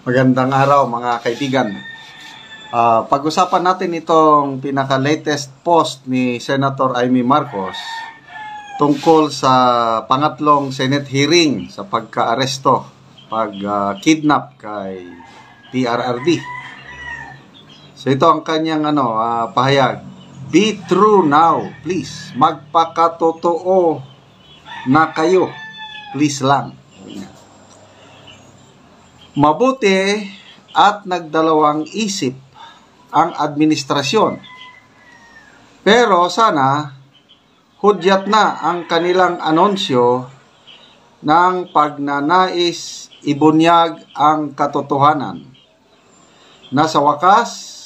Magandang araw mga kaibigan. Pag-usapan natin itong pinaka-latest post ni Senator Amy Marcos tungkol sa pangatlong Senate hearing sa pagka-aresto, pag-kidnap kay PRRD. So ito ang kanyang pahayag. Be true now, please. Magpakatotoo na kayo. Please lang. Mabuti at nagdalawang isip ang administrasyon. Pero sana hudyat na ang kanilang anunsyo ng pagnanais ibunyag ang katotohanan. Na sa wakas,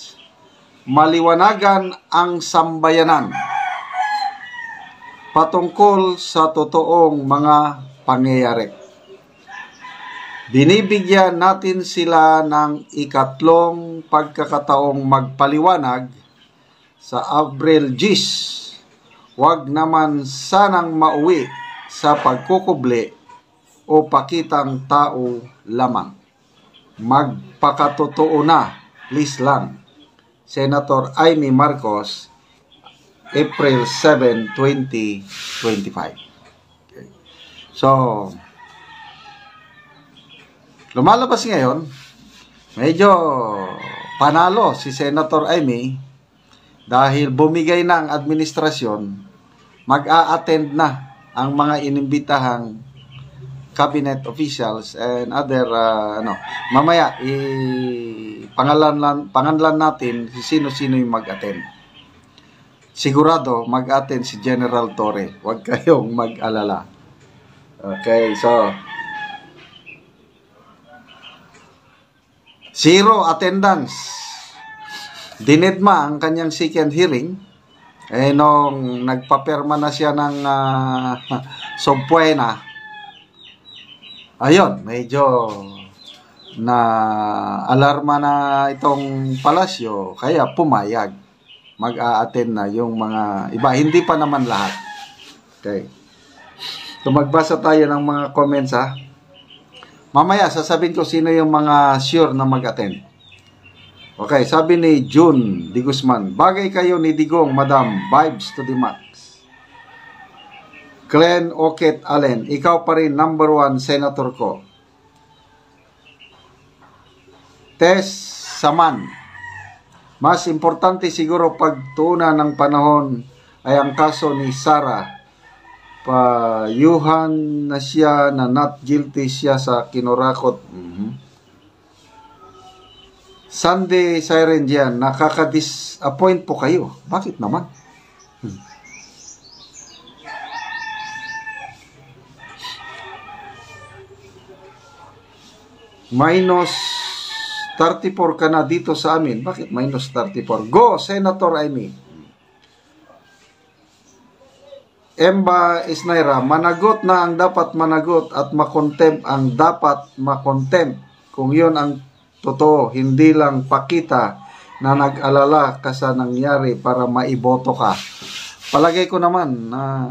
maliwanagan ang sambayanan patungkol sa totoong mga pangyayari. Binibigyan natin sila ng ikatlong pagkakataong magpaliwanag sa Abril 10. Huwag naman sanang mauwi sa pagkukubli o pakitang tao lamang. Magpakatotoo na, please lang. Senator Amy Marcos, April 7, 2025. Okay. So, lumalabas ngayon, medyo panalo si Senator Amy dahil bumigay na ang administrasyon, mag-a-attend na ang mga inimbitahang cabinet officials and other, mamaya, pangalan natin si sino-sino yung mag-attend. Sigurado, mag-attend si General Torre. Huwag kayong mag-alala. Okay, so, zero attendance. Dinedma ang kanyang second hearing. Nung nagpaperma na siya ng subpoena, ayun, medyo na alarma na itong palasyo, kaya pumayag. Mag-a-attend na yung mga iba. Hindi pa naman lahat. Okay. So, magbasa tayo ng mga comments, ha. Mamaya, sasabihin ko sino yung mga sure na mag-attend. Okay, sabi ni June Di Guzman, bagay kayo ni Digong, Madam, vibes to the max. Glenn Oket Allen, ikaw pa rin number 1 senator ko. Tess Saman, mas importante siguro pagtuunan ng panahon ay ang kaso ni Sara. Payuhan na siya na not guilty siya sa kinurakot. Sunday Siren dyan, nakaka-disappoint po kayo. Bakit naman? Minus 34 ka na dito sa amin. Bakit minus 34? Go, Senator Amy. Emba Isnaira, managot na ang dapat managot at makontempt ang dapat makontempt. Kung yun ang totoo, hindi lang pakita na nag-alala ka sa nangyari para maiboto ka. Palagay ko naman na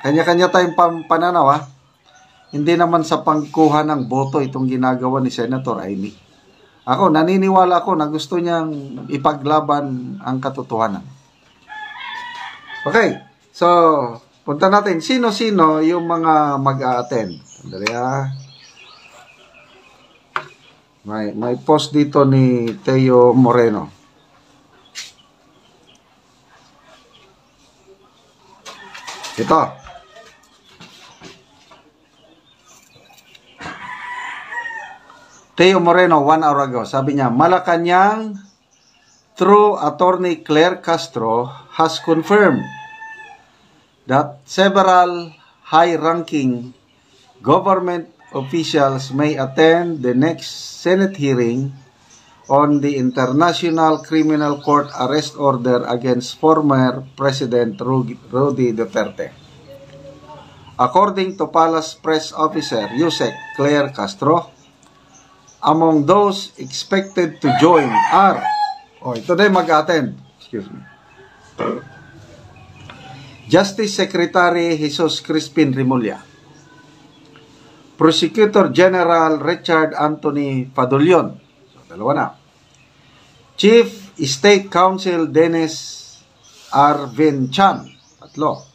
kanya-kanya tayong pananaw, ha? Hindi naman sa pangkuha ng boto itong ginagawa ni Senator Amy. Ako, naniniwala ako na gusto niyang ipaglaban ang katotohanan. Okay. So, punta natin. Sino-sino yung mga mag-a-attend? Sandali, ha. May post dito ni Teo Moreno. Ito. Teo Moreno, 1 hour ago. Sabi niya, Malacanang through Attorney Claire Castro has confirmed that several high-ranking government officials may attend the next Senate hearing on the International Criminal Court arrest order against former President Rudy Duterte. According to Palace Press Officer Yusek Claire Castro, among those expected to join are, ito na yung mag-attend. Excuse me. Justice Secretary Jesus Crispin Rimulya, Prosecutor General Richard Anthony Padulyon. So, dalawa na. Chief State Counsel Dennis Arvin Chan. Tatlo.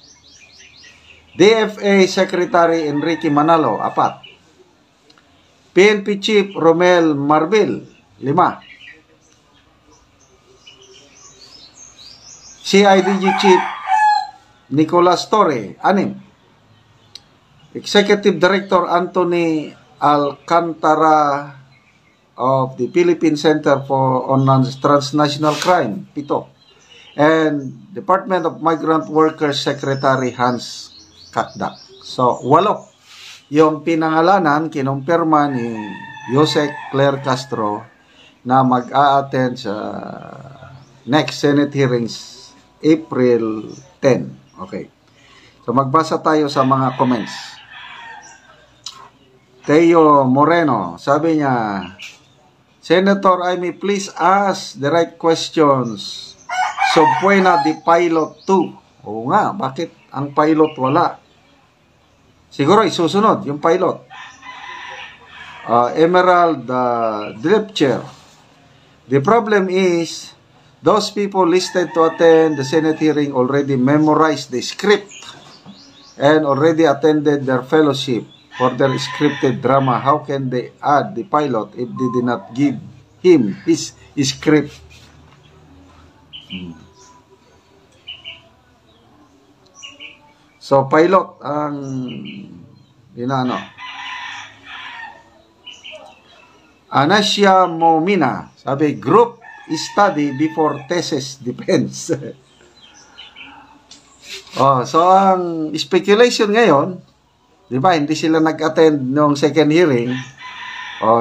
DFA Secretary Enrique Manalo. 4. PNP Chief Romel Marbil. 5. CIDG Chief Nicolas Torre. 6. Executive Director Anthony Alcantara of the Philippine Center on Transnational Crime. 7. And Department of Migrant Workers Secretary Hans Kakdak. So, 8 yung pinangalanan, kinumpirma ni Jose Claire Castro na mag-a-attend sa next Senate hearings April 10. Okay. So, magbasa tayo sa mga comments. Teo Moreno, sabi niya, Senator, I may please ask the right questions. So, buena di pilot 2. Oo nga, bakit ang pilot wala? Siguro isusunod yung pilot. Emerald Dripcher. The problem is, those people listed to attend the Senate hearing already memorized the script and already attended their fellowship for their scripted drama. How can they add the pilot if they did not give him his script? So, pilot ang inaano. Anasia Momina, sabi, group study before thesis defense. So, ang speculation ngayon, di ba, hindi sila nag-attend ng second hearing,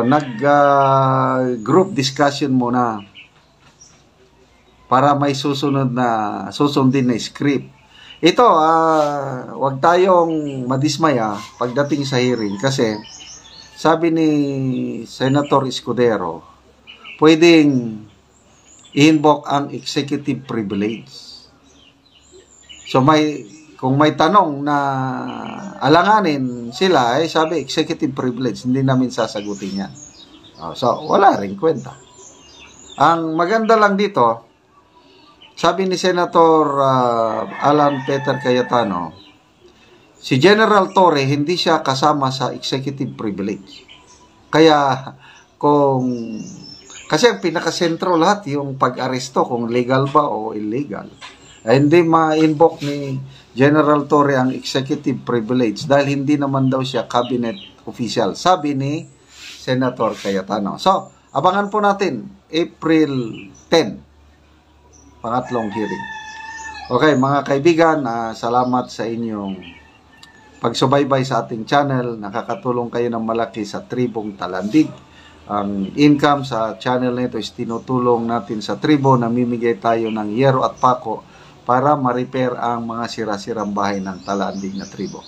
nag-group discussion muna para may susundin na script. Ito, wag tayong madismaya pagdating sa hearing kasi sabi ni Senator Escudero, pwedeng i-invoke ang executive privilege. So kung may tanong na alanganin sila, sabi executive privilege, hindi namin sasagutin yan. So wala rin kwenta. Ang maganda lang dito, sabi ni Senator Alan Peter Cayetano, si General Torre hindi siya kasama sa executive privilege. Kaya kasi ang pinakasentro lahat yung pag-aresto kung legal ba o illegal. Hindi ma-invoke ni General Torre ang executive privilege dahil hindi naman daw siya cabinet official. Sabi ni Senator Cayetano. So, abangan po natin April 10. Pangatlong hearing. Okay, mga kaibigan, salamat sa inyong pagsubaybay sa ating channel. Nakakatulong kayo ng malaki sa Tribong Talandig. Ang income sa channel nito is tinutulong natin sa tribo. Namimigay tayo ng yero at pako para ma-repair ang mga sira-sirang bahay ng Talandig na tribo.